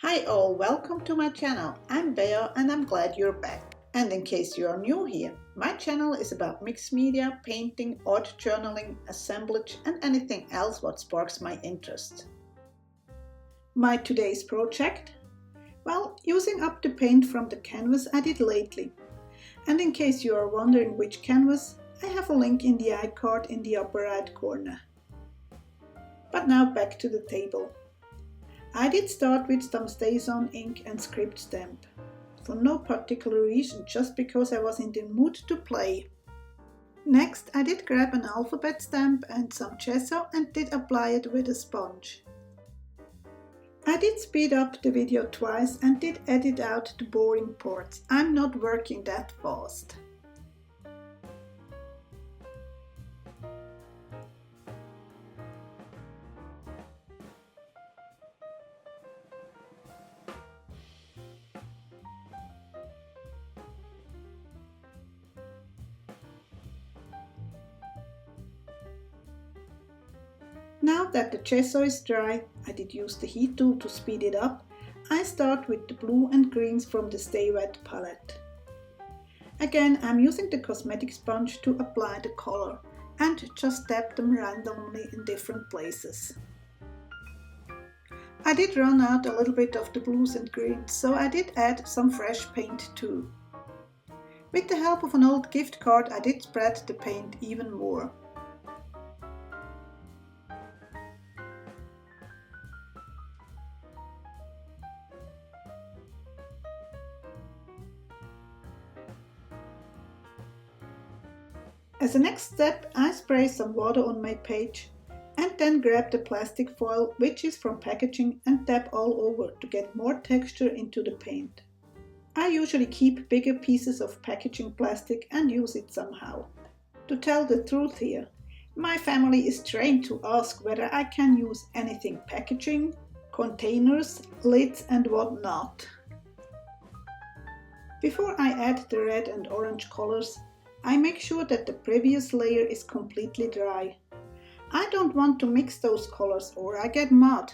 Hi all, welcome to my channel. I'm Bea and I'm glad you're back. And in case you are new here, my channel is about mixed media, painting, art journaling, assemblage and anything else what sparks my interest. My today's project? Well, using up the paint from the canvas I did lately. And in case you are wondering which canvas, I have a link in the iCard in the upper right corner. But now back to the table. I did start with some StazOn ink and script stamp. For no particular reason, just because I was in the mood to play. Next, I did grab an alphabet stamp and some gesso and did apply it with a sponge. I did speed up the video twice and did edit out the boring parts. I'm not working that fast. Now that the gesso is dry, I did use the heat tool to speed it up. I start with the blue and greens from the Stay Wet palette. Again, I'm using the cosmetic sponge to apply the color and just dab them randomly in different places. I did run out a little bit of the blues and greens, so I did add some fresh paint too. With the help of an old gift card, I did spread the paint even more. As a next step, I spray some water on my page and then grab the plastic foil, which is from packaging, and dab all over to get more texture into the paint. I usually keep bigger pieces of packaging plastic and use it somehow. To tell the truth here, my family is trained to ask whether I can use anything packaging, containers, lids and whatnot. Before I add the red and orange colors, I make sure that the previous layer is completely dry. I don't want to mix those colors or I get mud.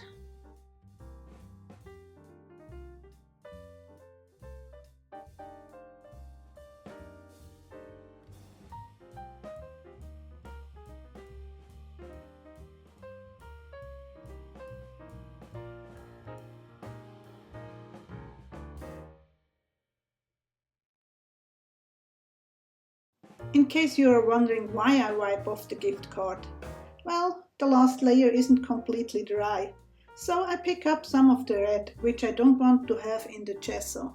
In case you are wondering why I wipe off the gift card, well, the last layer isn't completely dry, so I pick up some of the red, which I don't want to have in the gesso.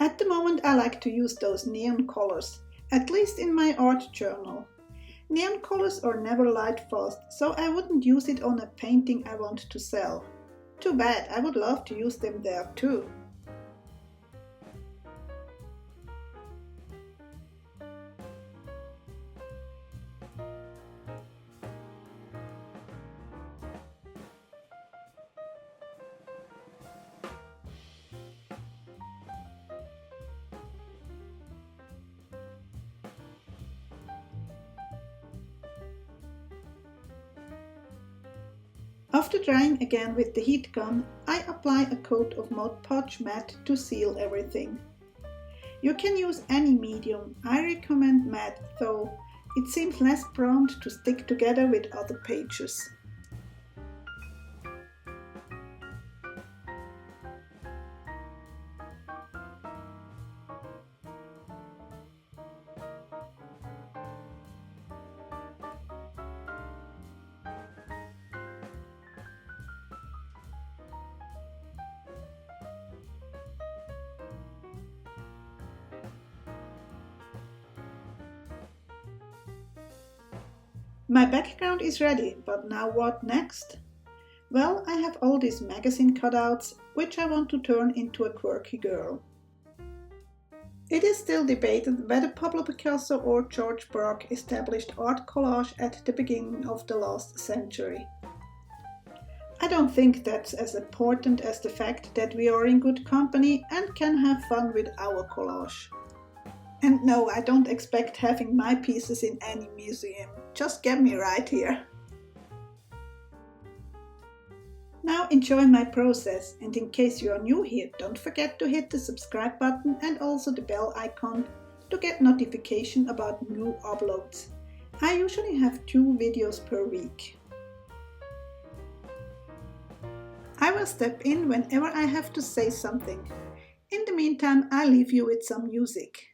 At the moment I like to use those neon colors, at least in my art journal. Neon colors are never light fast, so I wouldn't use it on a painting I want to sell. Too bad, I would love to use them there too. After drying again with the heat gun, I apply a coat of Mod Podge matte to seal everything. You can use any medium, I recommend matte though it seems less prone to stick together with other pages. My background is ready, but now what next? Well, I have all these magazine cutouts, which I want to turn into a quirky girl. It is still debated whether Pablo Picasso or George Braque established art collage at the beginning of the last century. I don't think that's as important as the fact that we are in good company and can have fun with our collage. And no, I don't expect having my pieces in any museum. Just get me right here. Now enjoy my process, and in case you are new here, don't forget to hit the subscribe button and also the bell icon to get notification about new uploads. I usually have 2 videos per week. I will step in whenever I have to say something. In the meantime, I leave you with some music.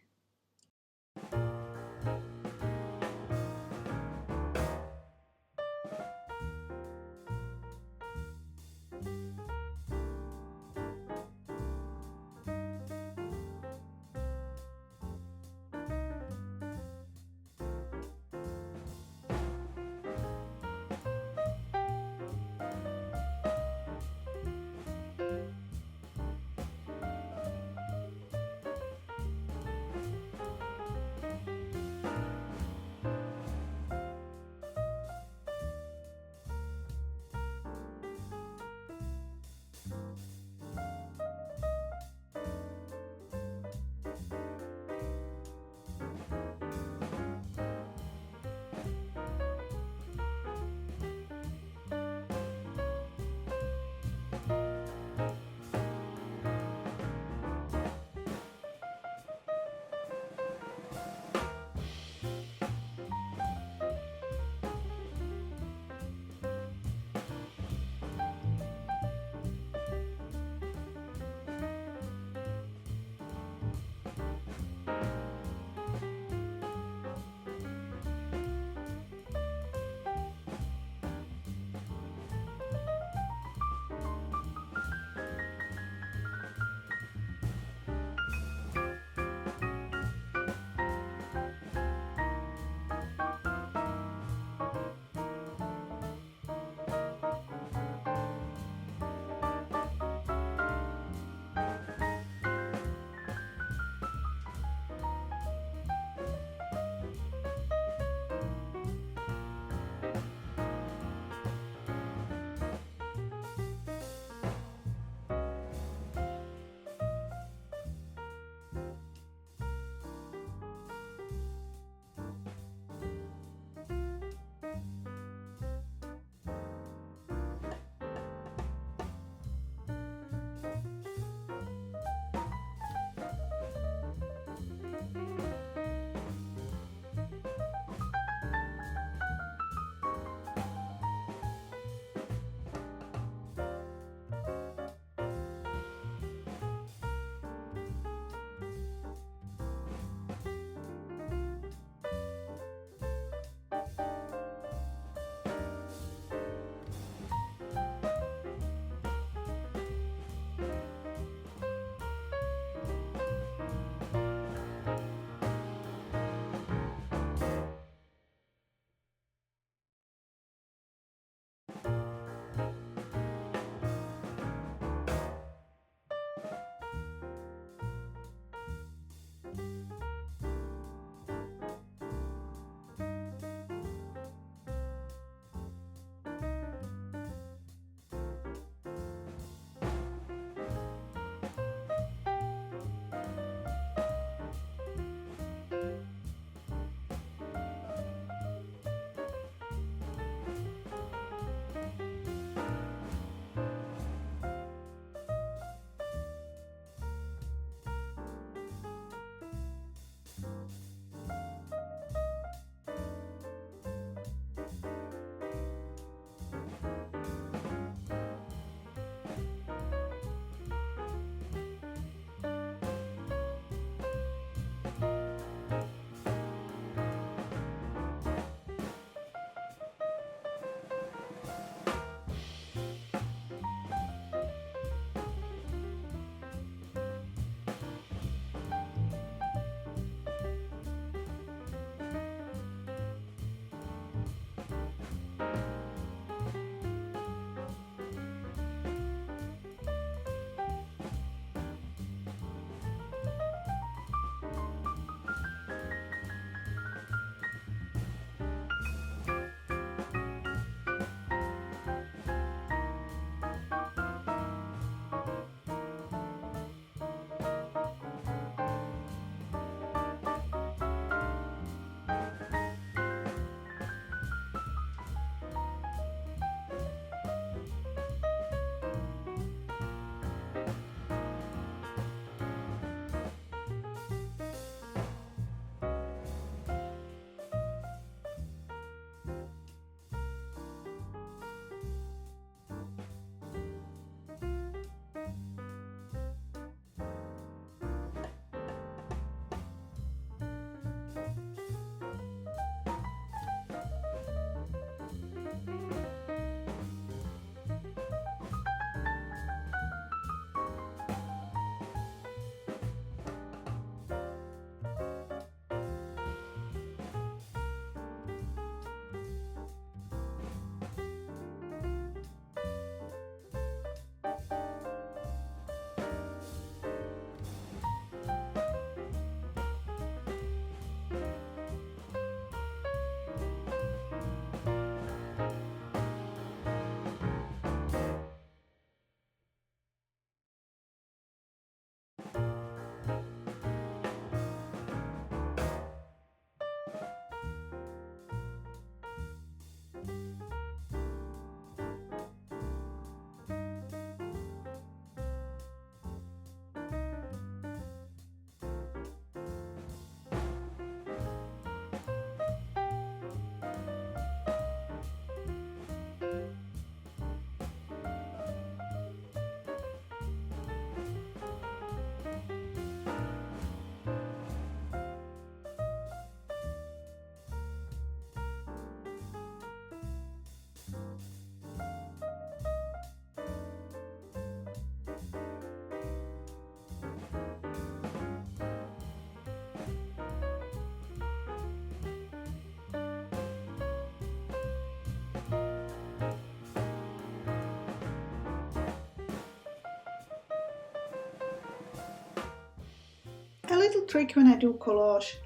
A little trick when I do collage.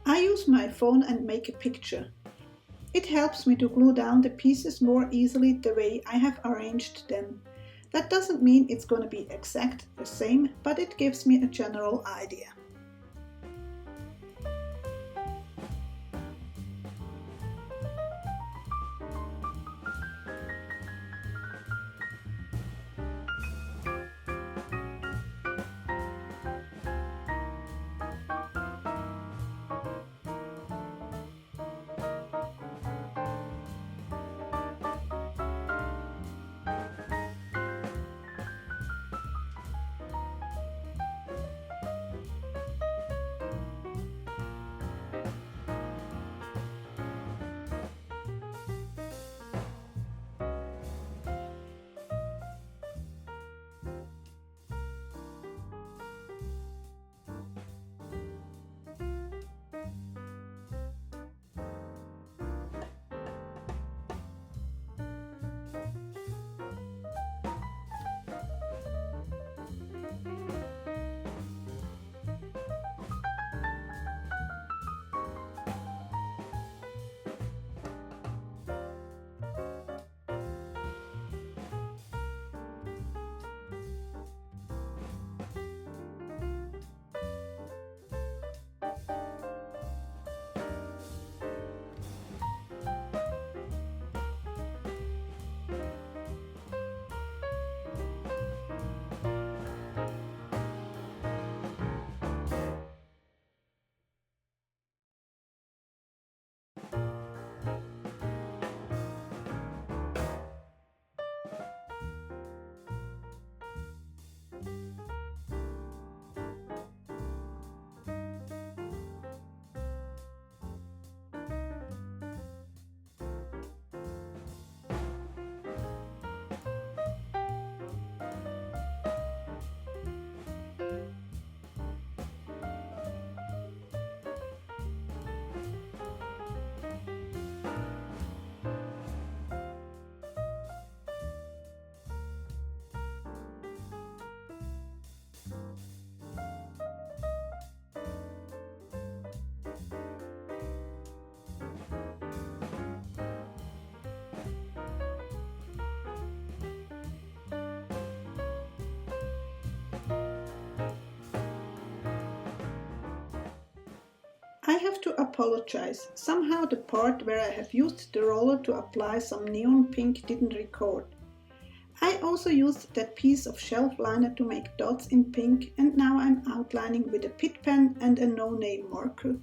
I use my phone and make a picture. It helps me to glue down the pieces more easily the way I have arranged them. That doesn't mean it's going to be exact the same, but it gives me a general idea. I have to apologize. Somehow the part where I have used the roller to apply some neon pink didn't record. I also used that piece of shelf liner to make dots in pink, and now I'm outlining with a Pitt Pen and a no-name marker.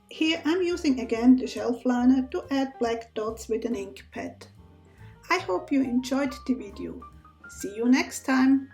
Here I'm using again the shelf liner to add black dots with an ink pad. I hope you enjoyed the video. See you next time!